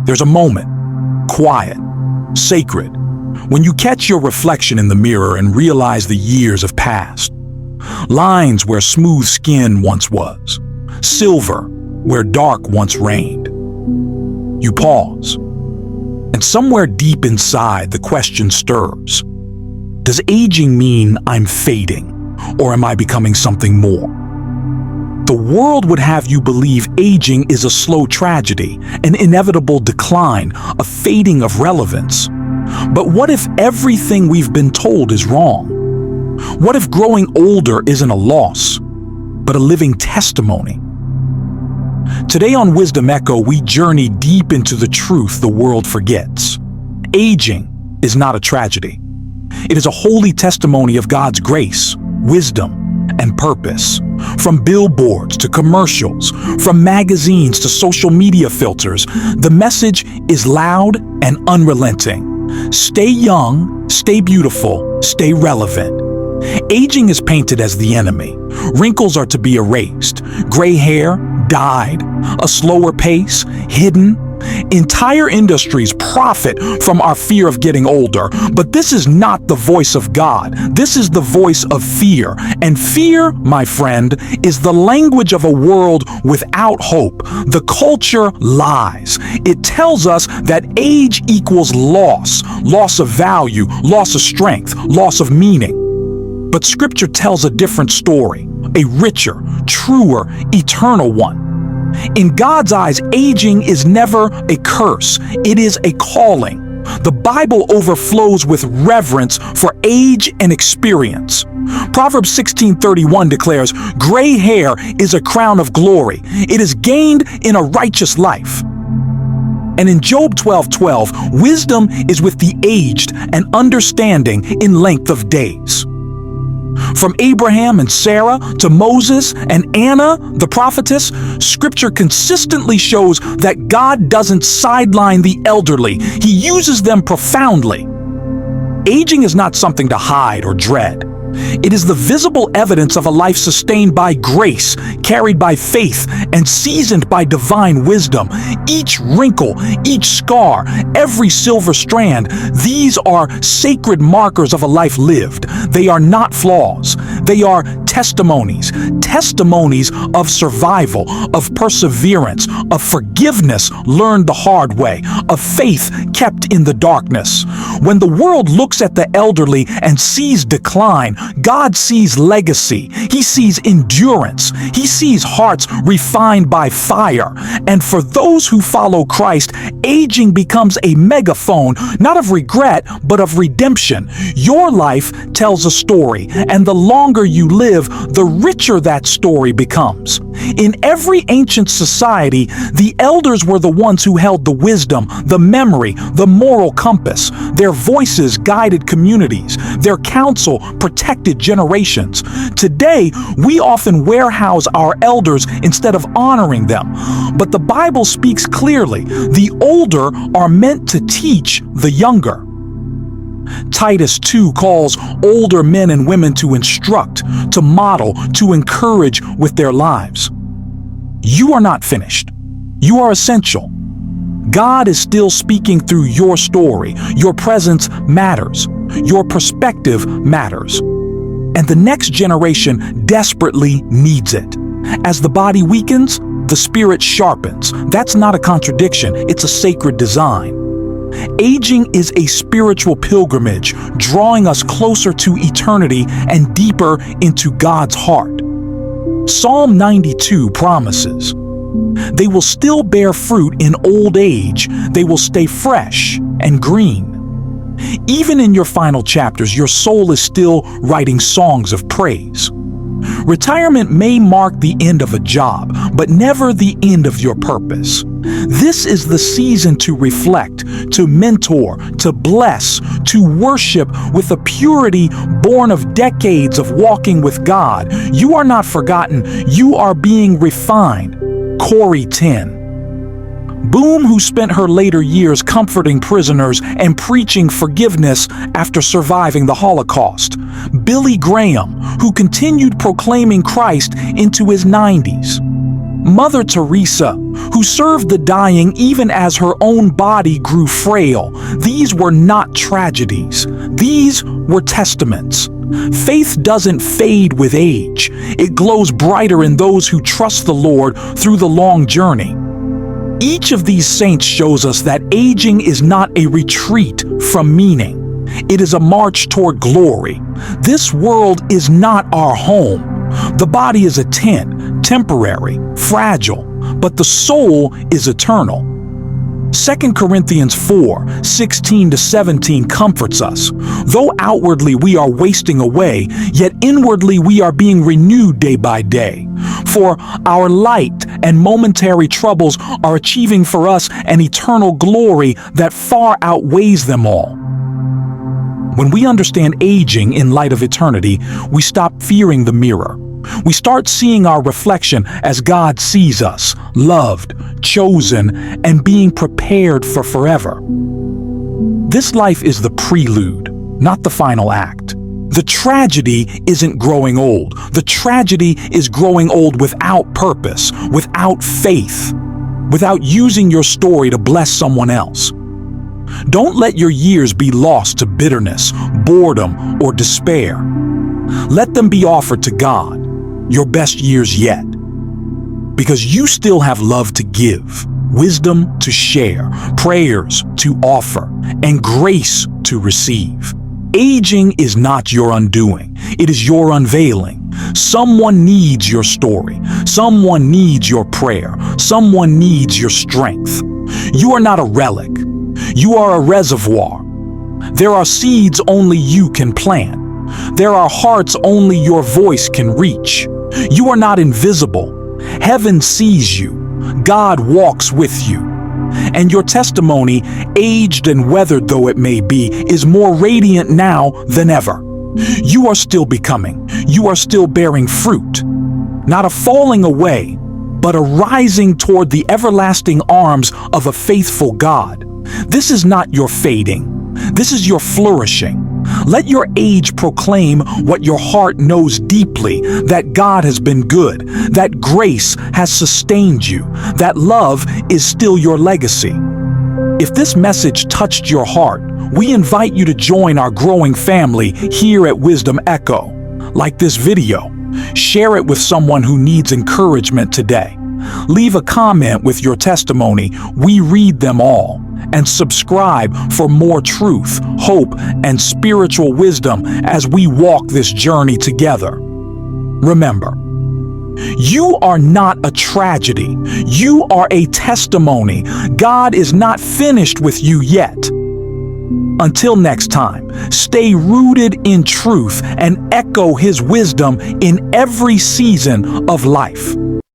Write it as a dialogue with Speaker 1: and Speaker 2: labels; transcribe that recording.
Speaker 1: There's a moment, quiet, sacred, when you catch your reflection in the mirror and realize the years have passed. Lines where smooth skin once was, silver where dark once reigned. You pause, and somewhere deep inside the question stirs. Does aging mean I'm fading, or am I becoming something more? The world would have you believe aging is a slow tragedy, an inevitable decline, a fading of relevance. But what if everything we've been told is wrong? What if growing older isn't a loss, but a living testimony? Today on Wisdom Echo, we journey deep into the truth the world forgets. Aging is not a tragedy. It is a holy testimony of God's grace, wisdom, and purpose. From billboards to commercials, from magazines to social media filters, the message is loud and unrelenting. Stay young, stay beautiful, stay relevant. Aging is painted as the enemy. Wrinkles are to be erased, gray hair dyed, a slower pace hidden. Entire industries profit from our fear of getting older, but this is not the voice of God. This is the voice of fear. And fear, my friend, is the language of a world without hope. The culture lies. It tells us that age equals loss of value, loss of strength, loss of meaning. But Scripture tells a different story, a richer, truer, eternal one. In God's eyes, aging is never a curse. It is a calling. The Bible overflows with reverence for age and experience. Proverbs 16:31 declares, "Gray hair is a crown of glory. It is gained in a righteous life." And in Job 12:12, wisdom is with the aged and understanding in length of days. From Abraham and Sarah to Moses and Anna, the prophetess, Scripture consistently shows that God doesn't sideline the elderly. He uses them profoundly. Aging is not something to hide or dread. It is the visible evidence of a life sustained by grace, carried by faith, and seasoned by divine wisdom. Each wrinkle, each scar, every silver strand, these are sacred markers of a life lived. They are not flaws. They are testimonies of survival, of perseverance, of forgiveness learned the hard way, of faith kept in the darkness. When the world looks at the elderly and sees decline, God sees legacy. He sees endurance. He sees hearts refined by fire. And for those who follow Christ, aging becomes a megaphone, not of regret, but of redemption. Your life tells a story, and the longer you live, the richer that story becomes. In every ancient society, the elders were the ones who held the wisdom, the memory, the moral compass. Their voices guided communities. Their counsel protected generations. Today, we often warehouse our elders instead of honoring them. But the Bible speaks clearly. The older are meant to teach the younger. Titus 2 calls older men and women to instruct, to model, to encourage with their lives. You are not finished. You are essential. God is still speaking through your story. Your presence matters. Your perspective matters. And the next generation desperately needs it. As the body weakens, the spirit sharpens. That's not a contradiction. It's a sacred design. Aging is a spiritual pilgrimage, drawing us closer to eternity and deeper into God's heart. Psalm 92 promises, "They will still bear fruit in old age. They will stay fresh and green." Even in your final chapters, your soul is still writing songs of praise. Retirement may mark the end of a job, but never the end of your purpose. This is the season to reflect, to mentor, to bless, to worship with a purity born of decades of walking with God. You are not forgotten. You are being refined. Corrie 10. Boom, who spent her later years comforting prisoners and preaching forgiveness after surviving the Holocaust. Billy Graham, who continued proclaiming Christ into his 90s. Mother Teresa, who served the dying even as her own body grew frail. These were not tragedies. These were testaments. Faith doesn't fade with age. It glows brighter in those who trust the Lord through the long journey. Each of these saints shows us that aging is not a retreat from meaning. It is a march toward glory. This world is not our home. The body is a tent, temporary, fragile, but the soul is eternal. 2 Corinthians 4:16-17 comforts us. Though outwardly we are wasting away, yet inwardly we are being renewed day by day. For our light and momentary troubles are achieving for us an eternal glory that far outweighs them all. When we understand aging in light of eternity, we stop fearing the mirror. We start seeing our reflection as God sees us, loved, chosen, and being prepared for forever. This life is the prelude, not the final act. The tragedy isn't growing old. The tragedy is growing old without purpose, without faith, without using your story to bless someone else. Don't let your years be lost to bitterness, boredom, or despair. Let them be offered to God, your best years yet. Because you still have love to give, wisdom to share, prayers to offer, and grace to receive. Aging is not your undoing. It is your unveiling. Someone needs your story. Someone needs your prayer. Someone needs your strength. You are not a relic. You are a reservoir. There are seeds only you can plant. There are hearts only your voice can reach. You are not invisible. Heaven sees you. God walks with you. And your testimony, aged and weathered though it may be, is more radiant now than ever. You are still becoming. You are still bearing fruit. Not a falling away, but a rising toward the everlasting arms of a faithful God. This is not your fading. This is your flourishing. Let your age proclaim what your heart knows deeply, that God has been good, that grace has sustained you, that love is still your legacy. If this message touched your heart, we invite you to join our growing family here at Wisdom Echo. Like this video, share it with someone who needs encouragement today. Leave a comment with your testimony. We read them all. And subscribe for more truth, hope, and spiritual wisdom as we walk this journey together. Remember, you are not a tragedy. You are a testimony. God is not finished with you yet. Until next time, stay rooted in truth and echo His wisdom in every season of life.